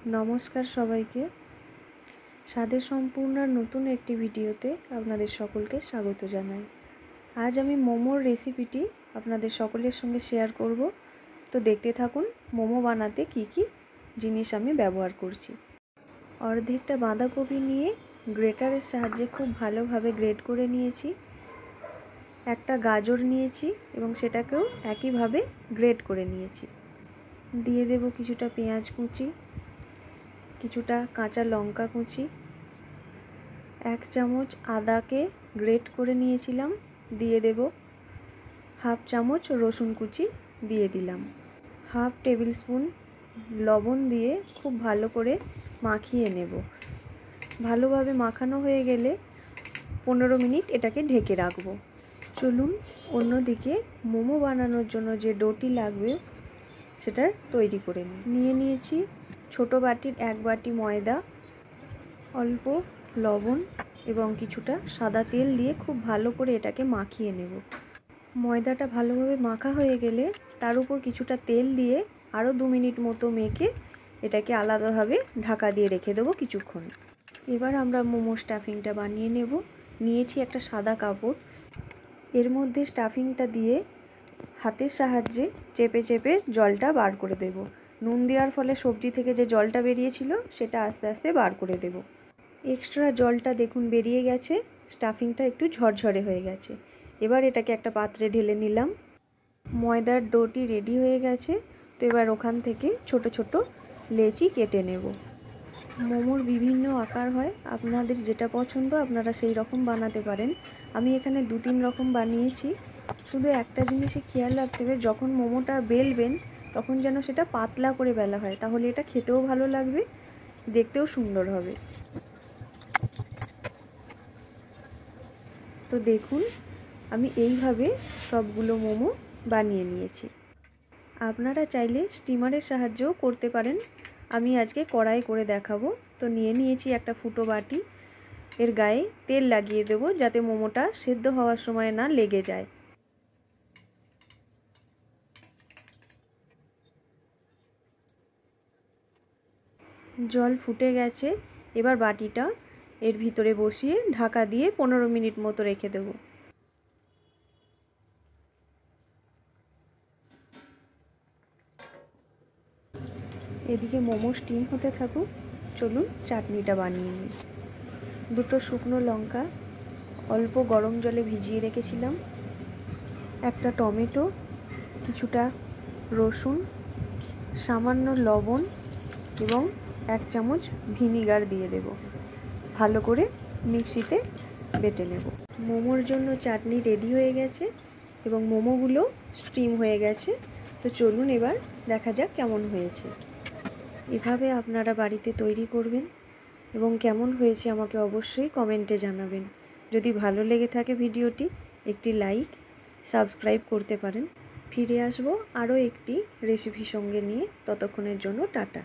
नमस्कार सबाइके स्वादेर सम्पूर्ण नतून एकटी भिडियोते आपनादेर सकलके स्वागत जानाई। आज आमी मोमोर रेसिपिटी आपनादेर सकलेर संगे शेयर करब। तो देखते थाकुन मोमो बानाते की की जिनिस आमी व्यवहार करछि। अर्धेकटा बाँधाकपि निये ग्रेटारेर साहाज्ये खूब भालोभावे ग्रेट करे नियेछि। एकटा गाजर नियेछि एबं सेटाकेও एकইভাবে ग्रेट करे नियेछि। दिए देब किछुटा पेঁয়াজ कुचि, किछुटा काँचा लंका कुचि, 1 चामच आदा के ग्रेट करे नियेछिलाम, दिए देब हाफ चामच रसुन कुचि दिए दिलाम, हाफ टेबिल स्पून लवण दिए खूब भालो करे माखिए नेब। भालोभावे माखानो हये गेले 15 मिनट एटाके ढेके राखबो। चलुन अन्यदिके मोमो बानानोर जोन्नो जे डोटी लागबे सेटा तैरी करे निये नियेछि। छोटो बाटिर 1 बाटी मयदा, अल्प लवण एबं किछुटा सादा तेल दिए खूब भालो करे एटाके माखिए नेब। मयदाटा भालोभावे माखा हये गेले तार उपर किछुटा तेल दिए आरो 2 मिनट मतो मेखे एटाके आलादाभावे ढाका दिए रेखे देब किछुक्षण। एबार आमरा मोमो स्टाफिंगटा बानिये नेब। नियेछि एकटा सादा कापड़, एर मध्य स्टाफिंगटा दिए हाथेर साहाज्ये चेपे चेपे जलटा बार करे देब। नुन देওয়ার फले सब्जी थेके जे जलटा बेरिয়েছিল सेटा आस्ते आस्ते बार करे देब। एक्सट्रा जलटा देखुन बेरिये गेছে, स्टाफिंगटा एकटु झरझरे हये गेছে। एबार एटाके एकटा पात्रे ढेले निलाम। मयदार डोटी रेडी हये गेছে। तो एबार ओखान थेके छोटो छोटो लेचि केटे नेब। मोमोर विभिन्न आकार हय, आपनादेर जेटा पछंद आपनारा सेई रकम बानाते पारेन। आमी एखाने 2-3 रकम बानिয়েছি। शुधु एकटा जिनिसই खेयाल राखते हबे যখন मोमोटा बेलबेन तखन जेन सेटा पातला करे बेला हय, ताहले एटा खेतेও भालो लागबे, देखतेও सुंदर हबे। तो देखुन आमी এইভাবে সবগুলো মোমো বানিয়ে নিয়েছি। আপনারা চাইলে স্টিমারের সাহায্যেও করতে পারেন। আমি আজকে কড়াই করে দেখাবো। তো নিয়ে নিয়েছি একটা ফুটো বাটি, এর গায়ে তেল লাগিয়ে দেব যাতে মোমোটা সেদ্ধ হওয়ার সময় না লেগে যায়। জল ফুটে গেছে, এবার বাটিটা এর ভিতরে বসিয়ে ঢাকা দিয়ে 15 মিনিট মতো রেখে দেব। এদিকে মোমো স্টিম হতে থাকুক, চলুন চাটনিটা বানিয়ে নিই। দুটো শুকনো লঙ্কা অল্প গরম জলে ভিজিয়ে রেখেছিলাম, একটা টমেটো, কিছুটা রসুন, সামান্য লবণ এবং 1 চামচ ভিনিগার দিয়ে দেব। ভালো করে মিক্সিতে বেটে নেব। মোমোর জন্য চাটনি রেডি হয়ে গেছে এবং মোমোগুলো স্টিম হয়ে গেছে। তো চলুন এবার দেখা যাক কেমন হয়েছে। এভাবে আপনারা বাড়িতে তৈরি করবেন এবং কেমন হয়েছে আমাকে অবশ্যই কমেন্টে জানাবেন। যদি ভালো লেগে থাকে ভিডিওটি একটি লাইক, সাবস্ক্রাইব করতে পারেন। ফিরে আসবো আরও একটি রেসিপি সঙ্গে নিয়ে, ততক্ষণের জন্য টাটা।